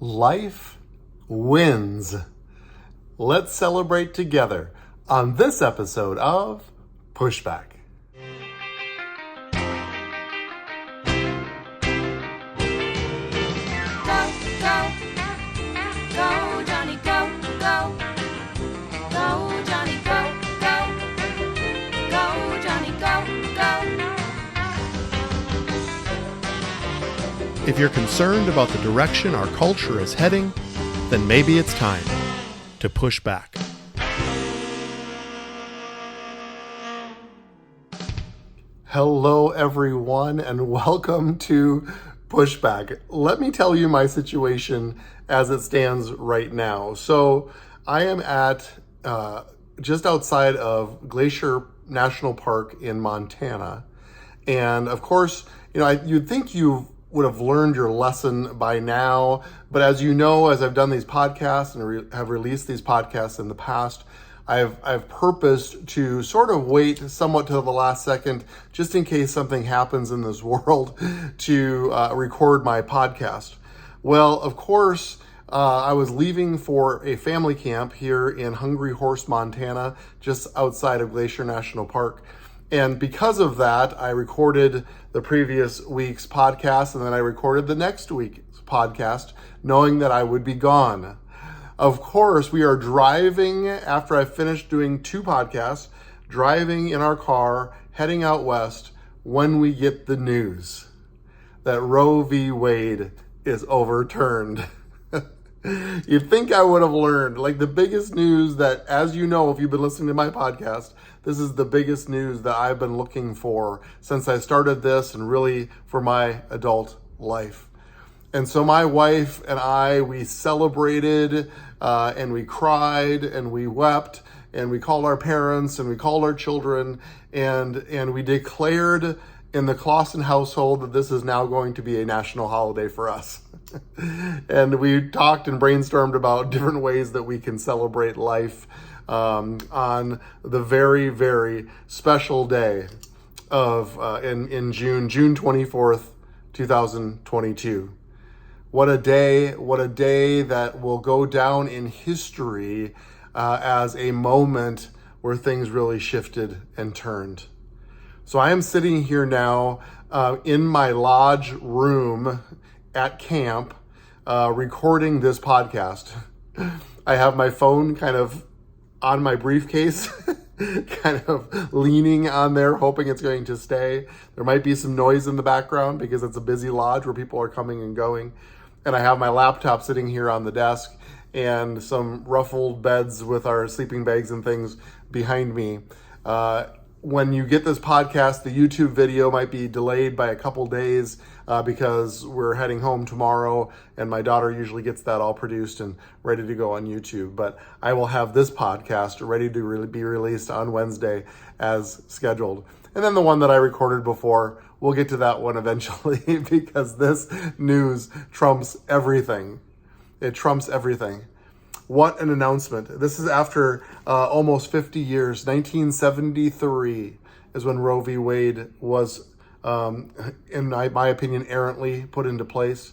Life wins. Let's celebrate together on this episode of Pushback. Go, Jonny, go, go. Go, Jonny, go, go. Go, Jonny, go, go. If you're concerned about the direction our culture is heading, then maybe it's time to push back. Hello, everyone, and welcome to Pushback. Let me tell you my situation as it stands right now. So I am at just outside of Glacier National Park in Montana. And of course, you'd think you would have learned your lesson by now. But as you know, as I've done these podcasts and have released these podcasts in the past, I've purposed to sort of wait somewhat till the last second, just in case something happens in this world, to record my podcast. Well, of course, I was leaving for a family camp here in Hungry Horse, Montana, just outside of Glacier National Park. And because of that, I recorded the previous week's podcast, and then I recorded the next week's podcast, knowing that I would be gone. Of course, we are driving after I finished doing 2 podcasts, driving in our car, heading out west, when we get the news that Roe v. Wade is overturned. You'd think I would have learned, like the biggest news that, as you know, if you've been listening to my podcast, this is the biggest news that I've been looking for since I started this and really for my adult life. And so my wife and I, we celebrated and we cried and we wept and we called our parents and we called our children and we declared in the Clausen household that this is now going to be a national holiday for us. And we talked and brainstormed about different ways that we can celebrate life on the very, very special day of in June 24th, 2022. What a day that will go down in history as a moment where things really shifted and turned. So I am sitting here now in my lodge room at camp recording this podcast. I have my phone kind of on my briefcase, kind of leaning on there, hoping it's going to stay. There might be some noise in the background because it's a busy lodge where people are coming and going. And I have my laptop sitting here on the desk and some ruffled beds with our sleeping bags and things behind me. When you get this podcast, the YouTube video might be delayed by a couple days because we're heading home tomorrow and my daughter usually gets that all produced and ready to go on YouTube. But I will have this podcast ready to be released on Wednesday as scheduled. And then the one that I recorded before, we'll get to that one eventually because this news trumps everything. It trumps everything. What an announcement. This is after almost 50 years. 1973 is when Roe v. Wade was, in my opinion, errantly put into place.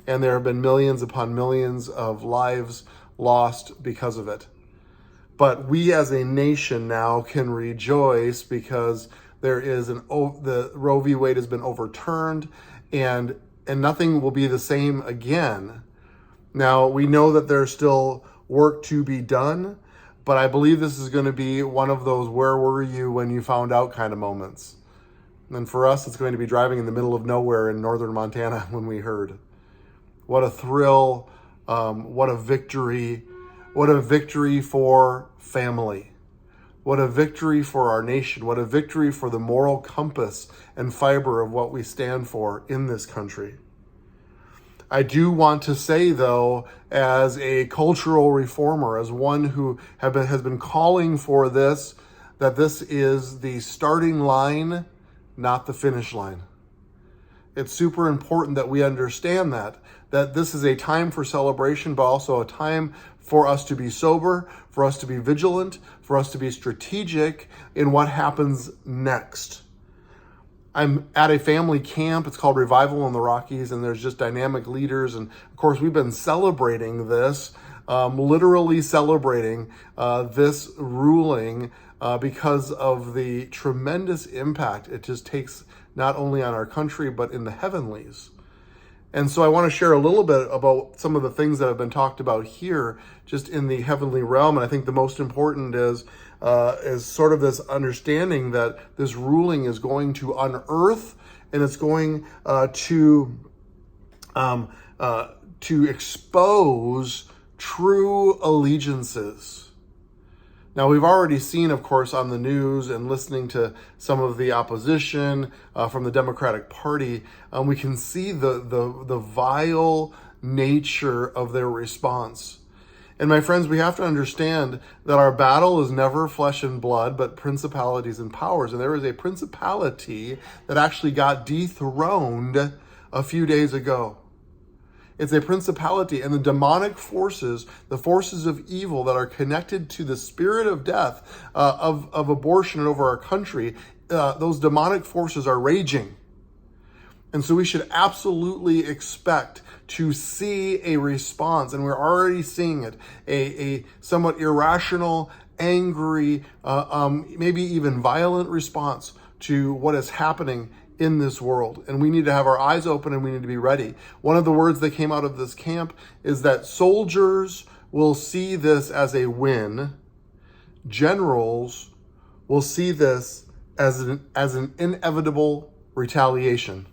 And there have been millions upon millions of lives lost because of it. But we as a nation now can rejoice because there is the Roe v. Wade has been overturned and nothing will be the same again. Now, we know that there's still work to be done, but I believe this is going to be one of those where were you when you found out kind of moments. And for us, it's going to be driving in the middle of nowhere in northern Montana when we heard. What a thrill, what a victory for family. What a victory for our nation. What a victory for the moral compass and fiber of what we stand for in this country. I do want to say, though, as a cultural reformer, as one who has been calling for this, that this is the starting line, not the finish line. It's super important that we understand that this is a time for celebration, but also a time for us to be sober, for us to be vigilant, for us to be strategic in what happens next. I'm at a family camp. It's called Revival in the Rockies, and there's just dynamic leaders. And of course, we've been celebrating this, literally celebrating this ruling because of the tremendous impact it just takes not only on our country, but in the heavenlies. And so I want to share a little bit about some of the things that have been talked about here, just in the heavenly realm. And I think the most important is sort of this understanding that this ruling is going to unearth, and it's going to expose true allegiances. Now, we've already seen, of course, on the news and listening to some of the opposition from the Democratic Party, we can see the vile nature of their response. And my friends, we have to understand that our battle is never flesh and blood, but principalities and powers. And there is a principality that actually got dethroned a few days ago. It's a principality, and the demonic forces, the forces of evil that are connected to the spirit of death, of abortion over our country, those demonic forces are raging. And so we should absolutely expect to see a response, and we're already seeing it, a somewhat irrational, angry, maybe even violent response to what is happening in this world. And we need to have our eyes open, and we need to be ready. One of the words that came out of this camp is that soldiers will see this as a win. Generals will see this as an inevitable retaliation.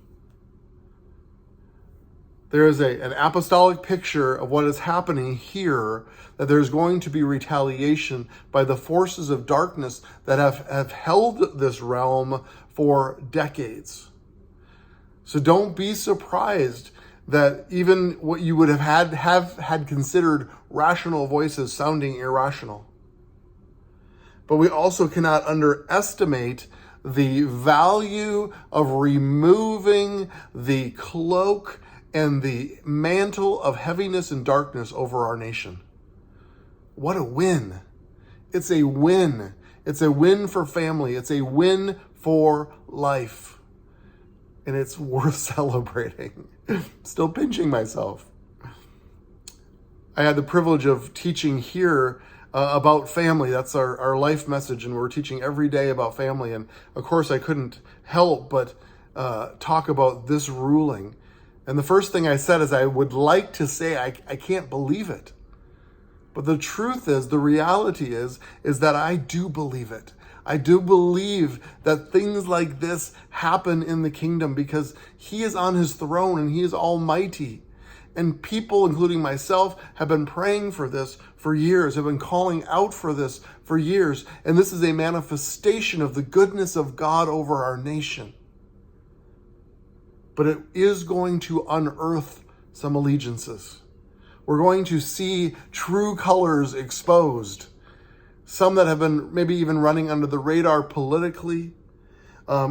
There is an apostolic picture of what is happening here, that there's going to be retaliation by the forces of darkness that have held this realm for decades. So don't be surprised that even what you would have had considered rational voices sounding irrational. But we also cannot underestimate the value of removing the cloak and the mantle of heaviness and darkness over our nation. What a win. It's a win. It's a win for family. It's a win for life. And it's worth celebrating. Still pinching myself. I had the privilege of teaching here about family. That's our life message, and we're teaching every day about family. And of course, I couldn't help but talk about this ruling. And the first thing I said is I would like to say I can't believe it. But the truth is, the reality is that I do believe it. I do believe that things like this happen in the kingdom because he is on his throne and he is almighty. And people, including myself, have been praying for this for years, have been calling out for this for years. And this is a manifestation of the goodness of God over our nation. But it is going to unearth some allegiances. We're going to see true colors exposed. Some that have been maybe even running under the radar politically,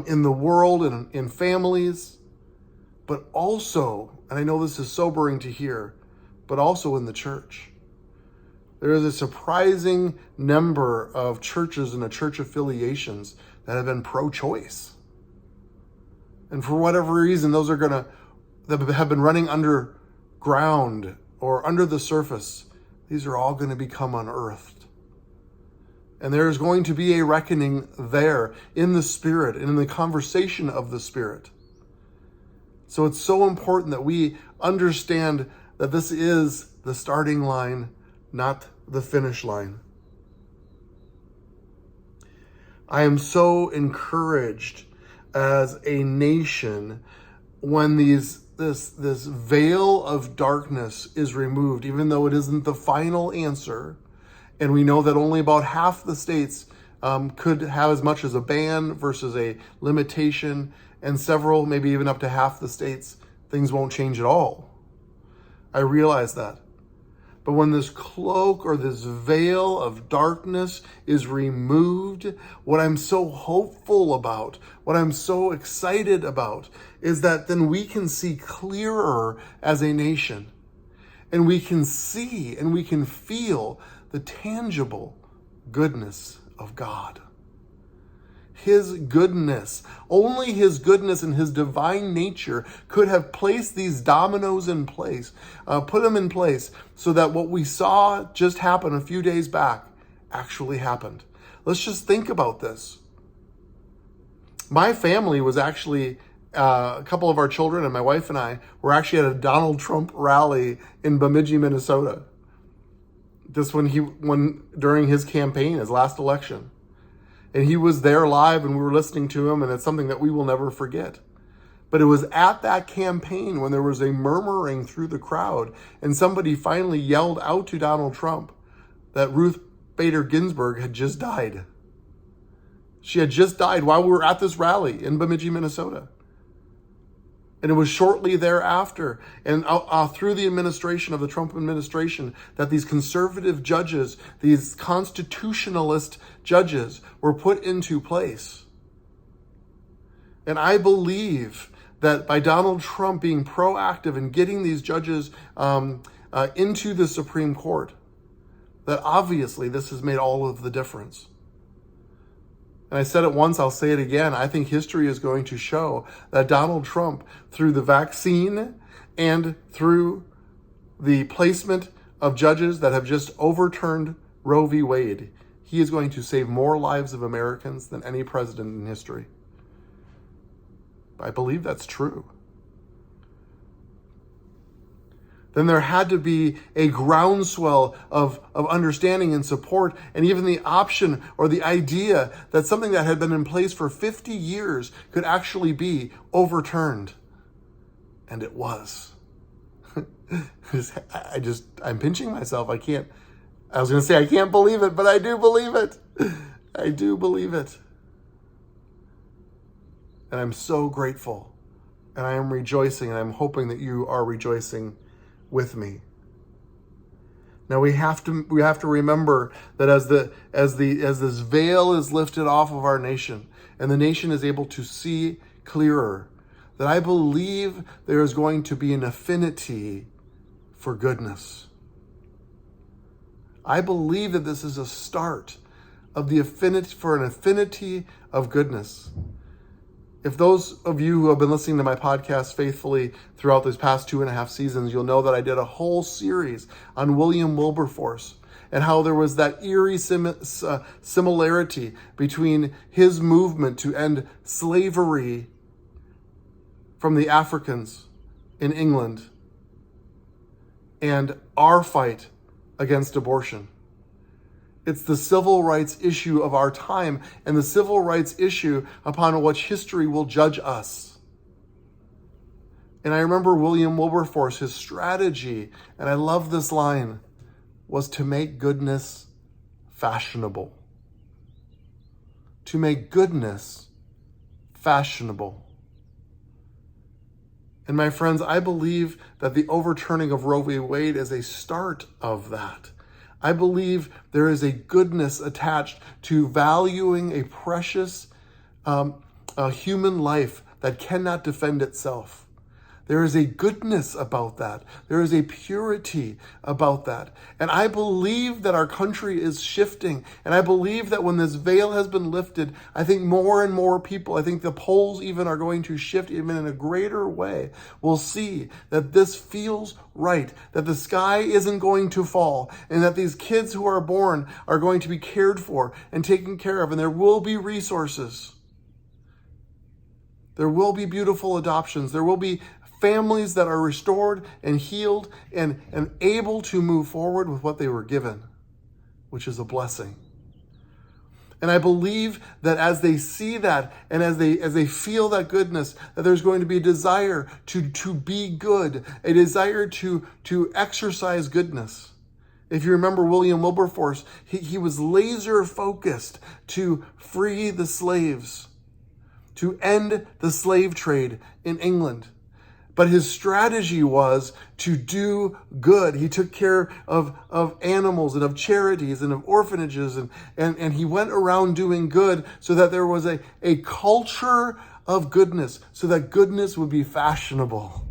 in the world and in families, but also, and I know this is sobering to hear, but also in the church. There is a surprising number of churches and church affiliations that have been pro-choice. And for whatever reason, those are that have been running underground or under the surface. These are all going to become unearthed. And there's going to be a reckoning there in the Spirit and in the conversation of the Spirit. So it's so important that we understand that this is the starting line, not the finish line. I am so encouraged as a nation when this veil of darkness is removed, even though it isn't the final answer. And we know that only about half the states could have as much as a ban versus a limitation, and several, maybe even up to half the states, things won't change at all. I realize that. But when this cloak or this veil of darkness is removed, what I'm so hopeful about, what I'm so excited about, is that then we can see clearer as a nation. And we can see and we can feel the tangible goodness of God. His goodness. Only his goodness and his divine nature could have placed these dominoes in place, put them in place so that what we saw just happen a few days back actually happened. Let's just think about this. My family was actually, a couple of our children and my wife and I were actually at a Donald Trump rally in Bemidji, Minnesota. This when during his campaign, his last election. And he was there live and we were listening to him, and it's something that we will never forget. But it was at that campaign when there was a murmuring through the crowd and somebody finally yelled out to Donald Trump that Ruth Bader Ginsburg had just died. She had just died while we were at this rally in Bemidji, Minnesota. And it was shortly thereafter and through the administration of the Trump administration that these conservative judges, these constitutionalist judges were put into place. And I believe that by Donald Trump being proactive in getting these judges into the Supreme Court, that obviously this has made all of the difference. And I said it once, I'll say it again. I think history is going to show that Donald Trump, through the vaccine and through the placement of judges that have just overturned Roe v. Wade, he is going to save more lives of Americans than any president in history. I believe that's true. Then there had to be a groundswell of understanding and support, and even the option or the idea that something that had been in place for 50 years could actually be overturned. And it was. I'm pinching myself. I was going to say I can't believe it, but I do believe it. I do believe it. And I'm so grateful. And I am rejoicing, and I'm hoping that you are rejoicing with me. Now we have to remember that as this veil is lifted off of our nation and the nation is able to see clearer, that I believe there is going to be an affinity for goodness. I believe that this is a start of the affinity of goodness. If those of you who have been listening to my podcast faithfully throughout these past 2.5 seasons, you'll know that I did a whole series on William Wilberforce and how there was that eerie similarity between his movement to end slavery from the Africans in England and our fight against abortion. It's the civil rights issue of our time and the civil rights issue upon which history will judge us. And I remember William Wilberforce, his strategy, and I love this line, was to make goodness fashionable. To make goodness fashionable. And my friends, I believe that the overturning of Roe v. Wade is a start of that. I believe there is a goodness attached to valuing a precious human life that cannot defend itself. There is a goodness about that. There is a purity about that. And I believe that our country is shifting. And I believe that when this veil has been lifted, I think more and more people, I think the polls even are going to shift even in a greater way, will see that this feels right, that the sky isn't going to fall, and that these kids who are born are going to be cared for and taken care of, and there will be resources. There will be beautiful adoptions. There will be families that are restored and healed and able to move forward with what they were given, which is a blessing. And I believe that as they see that and as they feel that goodness, that there's going to be a desire to be good, a desire to exercise goodness. If you remember William Wilberforce, he was laser focused to free the slaves, to end the slave trade in England. But his strategy was to do good. He took care of animals and of charities and of orphanages, and he went around doing good so that there was a culture of goodness, so that goodness would be fashionable.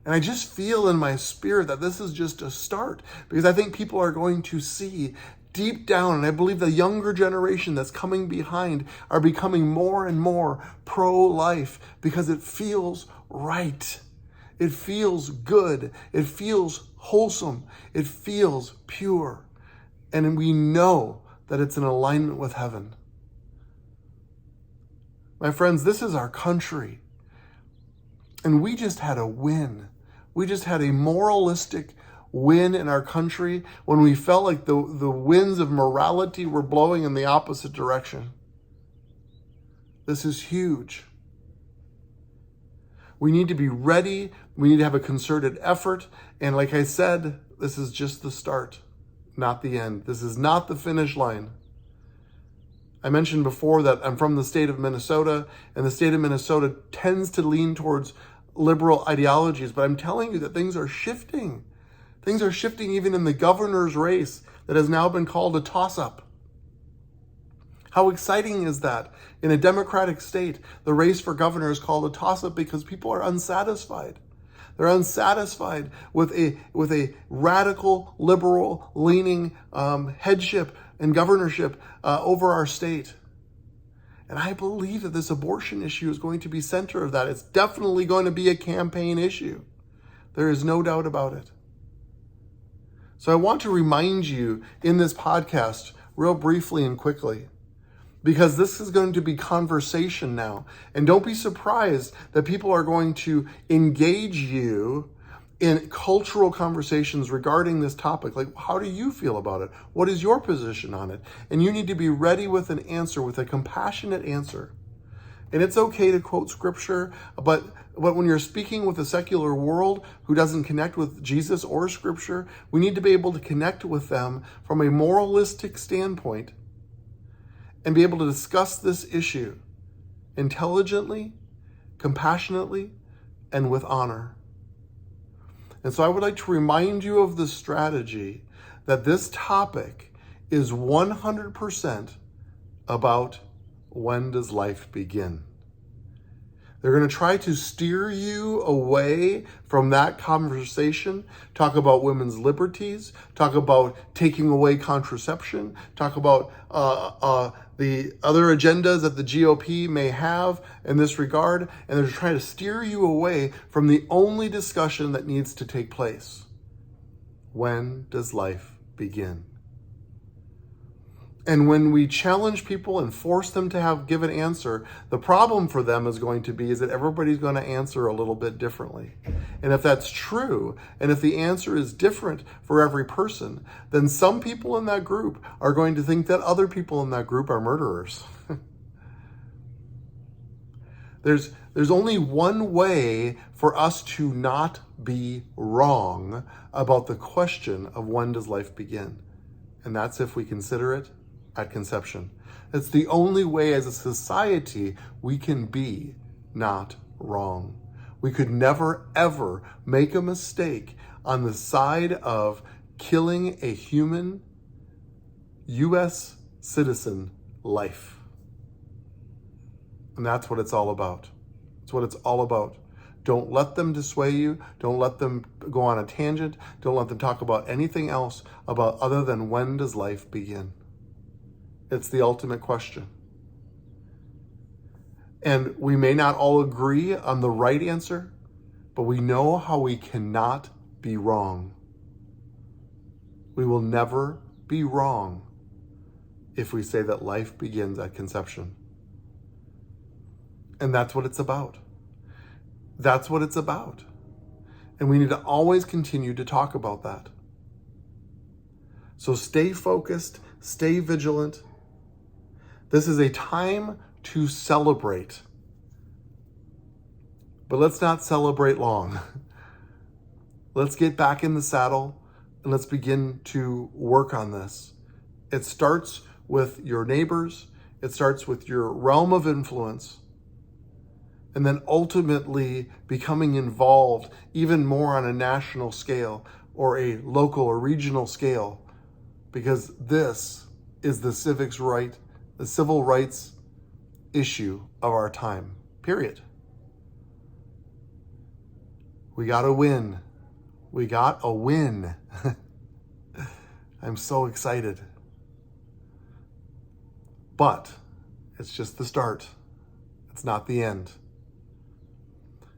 And I just feel in my spirit that this is just a start, because I think people are going to see deep down, and I believe the younger generation that's coming behind are becoming more and more pro-life because it feels right. It feels good. It feels wholesome. It feels pure. And we know that it's in alignment with heaven. My friends, this is our country. And we just had a win. We just had a moralistic win in our country when we felt like the winds of morality were blowing in the opposite direction. This is huge. We need to be ready. We need to have a concerted effort. And like I said, this is just the start, not the end. This is not the finish line. I mentioned before that I'm from the state of Minnesota, and the state of Minnesota tends to lean towards liberal ideologies, but I'm telling you that things are shifting. Things are shifting even in the governor's race that has now been called a toss-up. How exciting is that? In a democratic state, the race for governor is called a toss-up because people are unsatisfied. They're unsatisfied with a radical, liberal leaning headship and governorship over our state. And I believe that this abortion issue is going to be center of that. It's definitely going to be a campaign issue. There is no doubt about it. So I want to remind you in this podcast, real briefly and quickly, because this is going to be conversation now. And don't be surprised that people are going to engage you in cultural conversations regarding this topic. Like, how do you feel about it? What is your position on it? And you need to be ready with an answer, with a compassionate answer. And it's okay to quote scripture, but when you're speaking with a secular world who doesn't connect with Jesus or scripture, we need to be able to connect with them from a moralistic standpoint and be able to discuss this issue intelligently, compassionately, and with honor. And so I would like to remind you of the strategy that this topic is 100% about when does life begin. They're going to try to steer you away from that conversation, talk about women's liberties, talk about taking away contraception, talk about the other agendas that the GOP may have in this regard, and they're trying to steer you away from the only discussion that needs to take place. When does life begin? And when we challenge people and force them to give an answer, the problem for them is going to be is that everybody's going to answer a little bit differently. And if that's true, and if the answer is different for every person, then some people in that group are going to think that other people in that group are murderers. There's only one way for us to not be wrong about the question of when does life begin. And that's if we consider it at conception. It's the only way as a society we can be not wrong. We could never, ever make a mistake on the side of killing a human U.S. citizen life. And that's what it's all about. It's what it's all about. Don't let them dissuade you. Don't let them go on a tangent. Don't let them talk about anything else about other than when does life begin. It's the ultimate question. And we may not all agree on the right answer, but we know how we cannot be wrong. We will never be wrong if we say that life begins at conception. And that's what it's about. That's what it's about. And we need to always continue to talk about that. So stay focused, stay vigilant. This is a time to celebrate. But let's not celebrate long. Let's get back in the saddle and let's begin to work on this. It starts with your neighbors. It starts with your realm of influence. And then ultimately becoming involved even more on a national scale or a local or regional scale, because this is the civil rights issue of our time, period. We got a win. We got a win. I'm so excited. But it's just the start. It's not the end.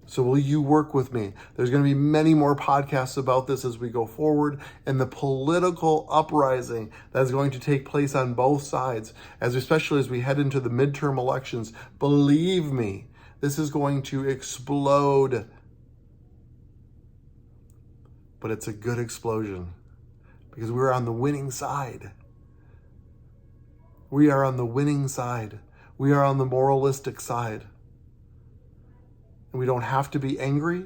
So will you work with me? There's going to be many more podcasts about this as we go forward, and the political uprising that is going to take place on both sides, especially as we head into the midterm elections. Believe me, this is going to explode. But it's a good explosion because we're on the winning side. We are on the winning side. We are on the moralistic side. And we don't have to be angry.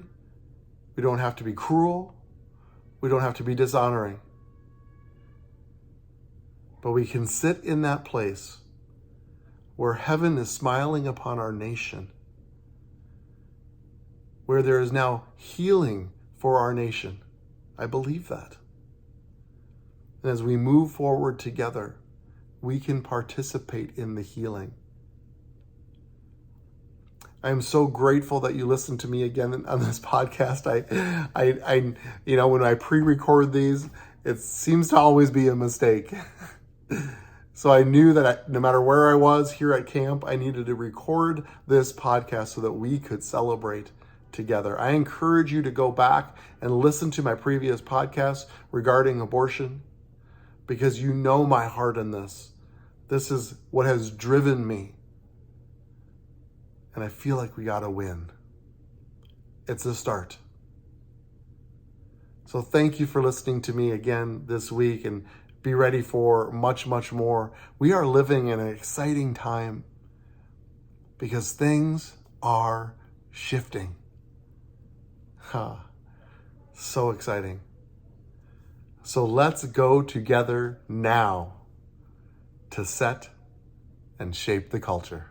We don't have to be cruel. We don't have to be dishonoring. But we can sit in that place where heaven is smiling upon our nation, where there is now healing for our nation. I believe that. And as we move forward together, we can participate in the healing. I am so grateful that you listened to me again on this podcast. I when I pre-record these, it seems to always be a mistake. So I knew that no matter where I was here at camp, I needed to record this podcast so that we could celebrate together. I encourage you to go back and listen to my previous podcasts regarding abortion, because you know my heart in this. This is what has driven me. And I feel like we got to win. It's a start. So thank you for listening to me again this week, and be ready for much, much more. We are living in an exciting time because things are shifting. So exciting. So let's go together now to set and shape the culture.